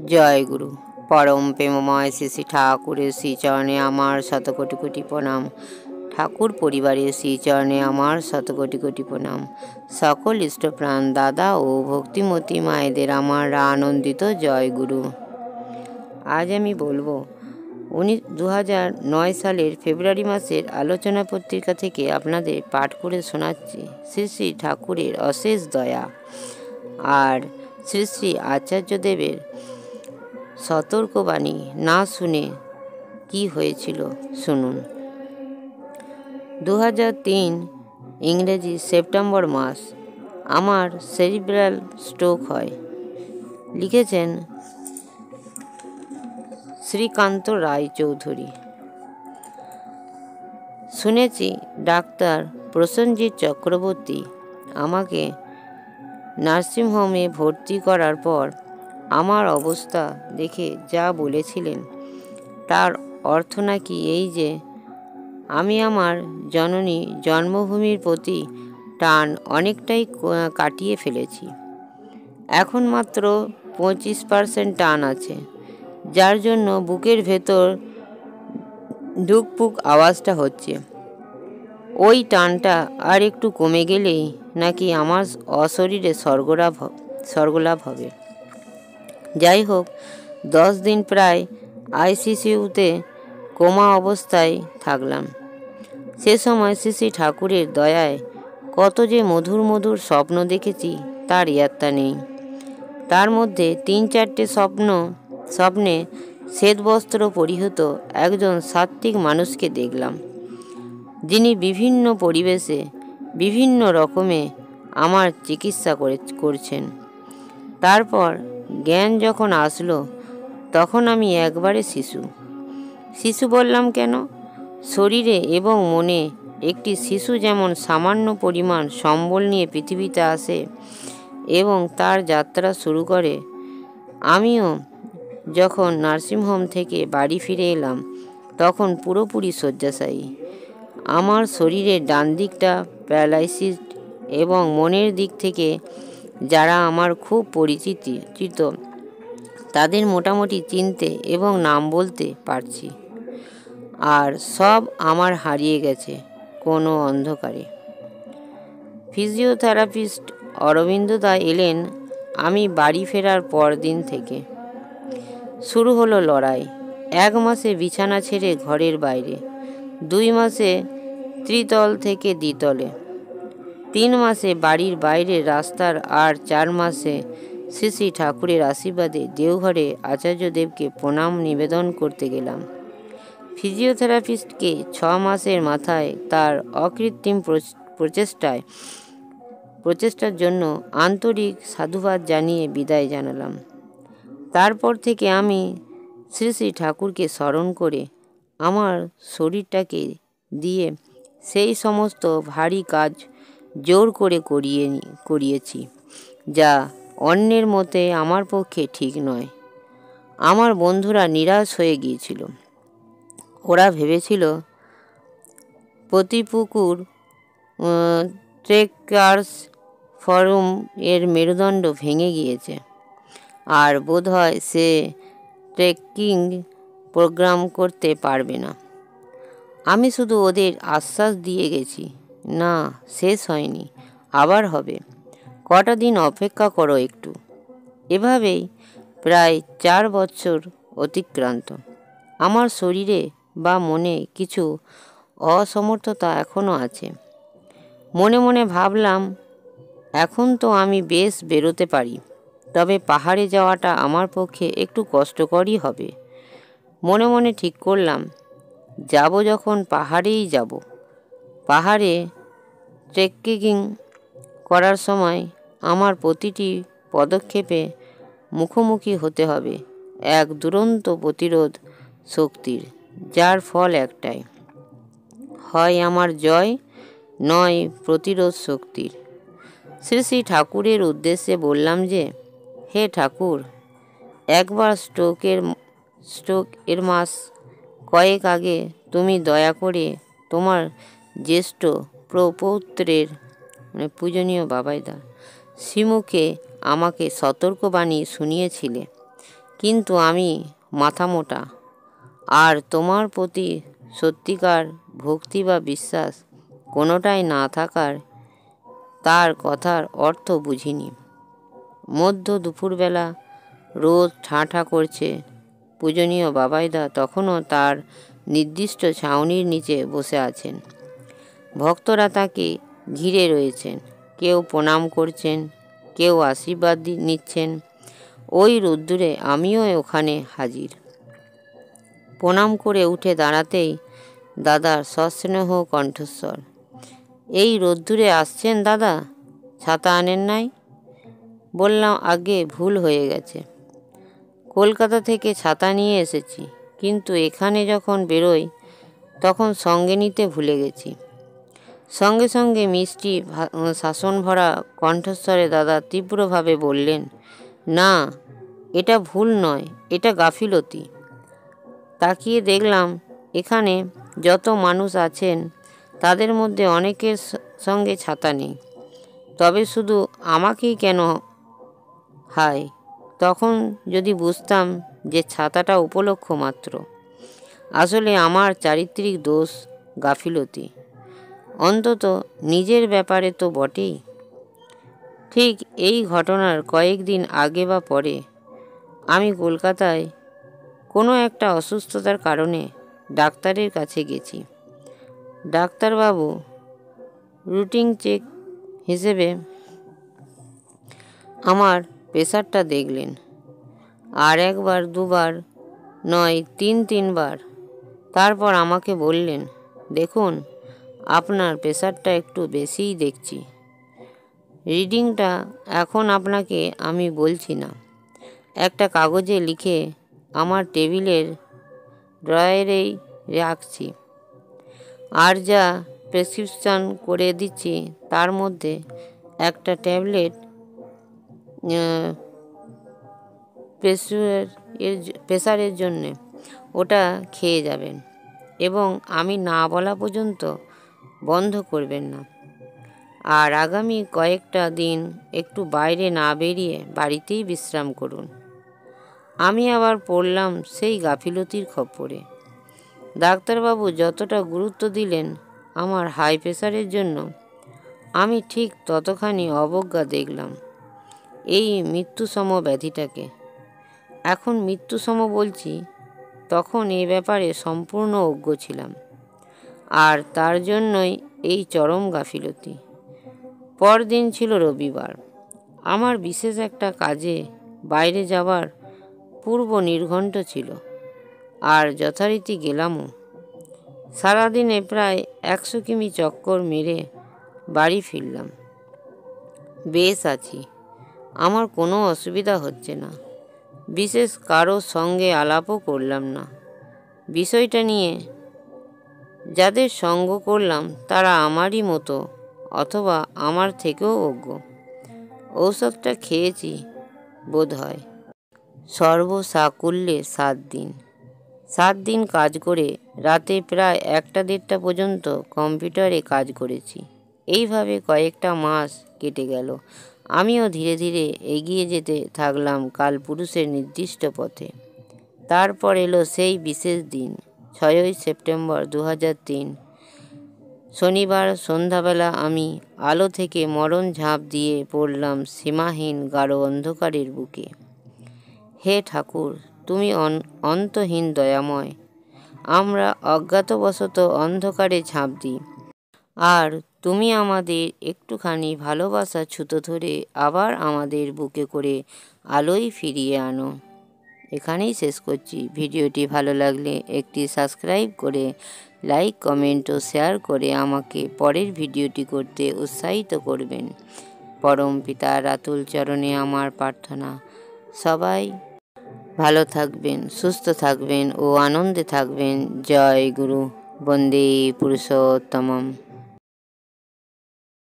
জয় গুরু। পরম প্রেমময় শ্রী শ্রী ঠাকুরের শ্রীচরণে আমার শতকোটি কোটি প্রণাম। ঠাকুর পরিবারের শ্রীচরণে আমার শতকোটি কোটি প্রণাম। সকল ইষ্টপ্রাণ দাদা ও ভক্তিমতী মায়েদের আমার আনন্দিত জয় গুরু। আজ আমি বলবো 2009 সালের ফেব্রুয়ারি মাসের আলোচনা পত্রিকা থেকে আপনাদের পাঠ করে শোনাচ্ছি শ্রী শ্রী ঠাকুরের অশেষ দয়া আর শ্রী শ্রী আচার্যদেবের সতর্কবাণী না শুনে কি হয়েছিল শুনুন। 2003 ইংরেজি সেপ্টেম্বর মাস আমার সেরিব্রাল স্ট্রোক হয়। লিখেছেন শ্রীকান্ত রায় চৌধুরী। শুনেছি ডাক্তার প্রসেনজিৎ চক্রবর্তী আমাকে নার্সিংহোমে ভর্তি করার পর আমার অবস্থা দেখে যা বলেছিলেন তার অর্থ নাকি এই যে আমি আমার জননী জন্মভূমির প্রতি টান অনেকটাই কাটিয়ে ফেলেছি। এখন মাত্র 25% টান আছে, যার জন্য বুকের ভেতর ধুকপুক আওয়াজটা হচ্ছে। ওই টানটা আর একটু কমে গেলেই নাকি আমার অশরীরে স্বর্গলাভ হবে। যাই হোক, 10 দিন প্রায় আইসিইউতে কোমা অবস্থায় থাকলাম। সে সময় শ্রী শ্রী ঠাকুরের দয়ায় কত যে মধুর মধুর স্বপ্ন দেখেছি তার ইয়াত্তা নেই। তার মধ্যে 3-4টে স্বপ্নে শ্বেতবস্ত্র পরিহিত একজন সাত্ত্বিক মানুষকে দেখলাম, যিনি বিভিন্ন পরিবেশে বিভিন্ন রকমে আমার চিকিৎসা করছেন। তারপর জ্ঞান যখন আসলো তখন আমি একবারে শিশু বললাম কেন? শরীরে এবং মনে একটি শিশু যেমন সামান্য পরিমাণ সম্বল নিয়ে পৃথিবীতে আসে এবং তার যাত্রা শুরু করে, আমিও যখন নার্সিংহোম থেকে বাড়ি ফিরে এলাম তখন পুরোপুরি শয্যাশায়ী। আমার শরীরের ডান দিকটা প্যারালাইসিস এবং মনের দিক থেকে যারা আমার খুব পরিচিত তাদের মোটামুটি চিনতে এবং নাম বলতে পারছি। আর সব আমার হারিয়ে গেছে কোনো অন্ধকারে। ফিজিওথেরাপিস্ট অরবিন্দ দা এলেন আমি বাড়ি ফেরার পর দিন থেকে। শুরু হলো লড়াই। 1 মাসে বিছানা ছেড়ে ঘরের বাইরে, 2 মাসে ত্রিতল থেকে দ্বিতলে, 3 মাসে বাড়ির বাইরে রাস্তার, আর 4 মাসে শ্রী শ্রী ঠাকুরের আশীর্বাদে দেওঘরে আচার্যদেবকে প্রণাম নিবেদন করতে গেলাম। ফিজিওথেরাপিস্টকে 6 মাসের মাথায় তার অকৃত্রিম প্রচেষ্টার জন্য আন্তরিক সাধুবাদ জানিয়ে বিদায় জানালাম। তারপর থেকে আমি শ্রী শ্রী ঠাকুরকে স্মরণ করে আমার শরীরটাকে দিয়ে সেই সমস্ত ভারী কাজ জোর করে করিয়েছি, যা অন্যের মতে আমার পক্ষে ঠিক নয়। আমার বন্ধুরা নিরাশ হয়ে গিয়েছিল। ওরা ভেবেছিল প্রতিপুকুর ট্রেকার্স ফোরাম এর মেরুদণ্ড ভেঙে গিয়েছে, আর বোধহয় সে ট্রেকিং প্রোগ্রাম করতে পারবে না। আমি শুধু ওদের আশ্বাস দিয়ে গেছি, না, শেষ হয়নি, আবার হবে, কটা দিন অপেক্ষা করো একটু। এভাবেই প্রায় 4 বছর অতিক্রান্ত। আমার শরীরে বা মনে কিছু অসমর্থতা এখনও আছে। মনে মনে ভাবলাম, এখন তো আমি বেশ বেরোতে পারি, তবে পাহাড়ে যাওয়াটা আমার পক্ষে একটু কষ্টকরই হবে। মনে মনে ঠিক করলাম, যাব যখন পাহাড়েই যাব। পাহাড়ে ট্রেকিং করার সময় আমার প্রতিটি পদক্ষেপে মুখোমুখি হতে হবে এক দুরন্ত প্রতিরোধ শক্তির, যার ফল একটাই, হয় আমার জয়, নয় প্রতিরোধ শক্তির। শ্রী শ্রী ঠাকুরের উদ্দেশ্যে বললাম যে, হে ঠাকুর, একবার স্ট্রোক এর মাস কয়েক আগে তুমি দয়া করে তোমার জ্যেষ্ঠ প্রপৌত্রের পূজনীয় বাবাইদা শ্রীমুখে আমাকে সতর্কবাণী শুনিয়েছিলে, কিন্তু আমি মাথা মোটা, আর তোমার প্রতি সত্যিকার ভক্তি বা বিশ্বাস কোনোটাই না থাকার তার কথার অর্থ বুঝিনি। মধ্য দুপুরবেলা রোদ ঠাঁ করছে। পূজনীয় বাবাইদা তখনও তার নির্দিষ্ট ছাউনির নিচে বসে আছেন। ভক্তরা তাকে ঘিরে রয়েছেন, কেউ প্রণাম করছেন, কেউ আশীর্বাদ নিচ্ছেন। ওই রোদ্দুরে আমিও ওখানে হাজির। প্রণাম করে উঠে দাঁড়াতেই দাদার সস্নেহ কণ্ঠস্বর, এই রোদ্দুরে আসছেন দাদা, ছাতা আনেন নাই? বললাম, আগে ভুল হয়ে গেছে, কলকাতা থেকে ছাতা নিয়ে এসেছি, কিন্তু এখানে যখন বেরোই তখন সঙ্গে নিতে ভুলে গেছি। সঙ্গে সঙ্গে মিষ্টি শাসন ভরা কণ্ঠস্বরে দাদা তীব্রভাবে বললেন, না, এটা ভুল নয়, এটা গাফিলতি। তাকিয়ে দেখলাম এখানে যত মানুষ আছেন তাদের মধ্যে অনেকের সঙ্গে ছাতা নেই, তবে শুধু আমাকেই কেন? হায়, তখন যদি বুঝতাম যে ছাতাটা উপলক্ষ মাত্র। আসলে আমার চারিত্রিক দোষ, গাফিলতি, অন্তত নিজের ব্যাপারে তো বটেই। ঠিক এই ঘটনার কয়েকদিন আগে বা পরে আমি কলকাতায় কোনো একটা অসুস্থতার কারণে ডাক্তারের কাছে গেছি। ডাক্তারবাবু রুটিন চেক হিসেবে আমার প্রেশারটা দেখলেন, আর একবার দুবার নয়, তিনবার। তারপর আমাকে বললেন, দেখুন, আপনার প্রেশারটা একটু বেশিই দেখছি। রিডিংটা এখন আপনাকে আমি বলছি না, একটা কাগজে লিখে আমার টেবিলের ড্রয়ারেই রাখছি। আর যা প্রেসক্রিপশন করে দিচ্ছি তার মধ্যে একটা ট্যাবলেট প্রেশারের জন্যে, ওটা খেয়ে যাবেন এবং আমি না বলা পর্যন্ত বন্ধ করবেন না। আর আগামী কয়েকটা দিন একটু বাইরে না বেরিয়ে বাড়িতেই বিশ্রাম করুন। আমি আবার পড়লাম সেই গাফিলতির খপ্পরে। ডাক্তারবাবু যতটা গুরুত্ব দিলেন আমার হাই প্রেশারের জন্য, আমি ঠিক ততখানি অবজ্ঞা দেখলাম এই মৃত্যুসম ব্যাধিটাকে। এখন মৃত্যুসম বলছি, তখন এ ব্যাপারে সম্পূর্ণ অজ্ঞ ছিলাম, আর তার জন্যই এই চরম গাফিলতি। পরদিন ছিল রবিবার। আমার বিশেষ একটা কাজে বাইরে যাবার পূর্ব নির্ঘণ্ট ছিল, আর যথারীতি গেলামও। সারাদিনে প্রায় 100 কিমি চক্কর মেরে বাড়ি ফিরলাম। বেশ আছি, আমার কোনো অসুবিধা হচ্ছে না। বিশেষ কারোর সঙ্গে আলাপও করলাম না বিষয়টা নিয়ে। যাদের সঙ্গ করলাম তারা আমারই মতো অথবা আমার থেকেও অজ্ঞ। ঔষধটা খেয়েছি বোধ হয় সর্বসাকুল্যে 7 দিন। 7 দিন কাজ করে রাতে প্রায় 1টা-1:30 পর্যন্ত কম্পিউটারে কাজ করেছি। এইভাবে কয়েকটা মাস কেটে গেল। আমিও ধীরে ধীরে এগিয়ে যেতে থাকলাম কালপুরুষের নির্দিষ্ট পথে। তারপর এলো সেই বিশেষ দিন, 6ই সেপ্টেম্বর 2003। শনিবার সন্ধ্যাবেলা আমি আলো থেকে মরণ ঝাঁপ দিয়ে পড়লাম সীমাহীন গাঢ় অন্ধকারের বুকে। হে ঠাকুর, তুমি অন্তহীন দয়াময়। আমরা অজ্ঞাতবশত অন্ধকারে ঝাঁপ দিই, আর তুমি আমাদের একটুখানি ভালোবাসা ছুতো ধরে আবার আমাদের বুকে করে আলোয় ফিরিয়ে আনো। এখানেই শেষ করছি। ভিডিওটি ভালো লাগলে একটি সাবস্ক্রাইব করে লাইক, কমেন্ট ও শেয়ার করে আমাকে পরের ভিডিওটি করতে উৎসাহিত করবেন। পরম পিতার আতুল চরণে আমার প্রার্থনা, সবাই ভালো থাকবেন, সুস্থ থাকবেন ও আনন্দে থাকবেন। জয় গুরু, বন্দে পুরুষোত্তমম।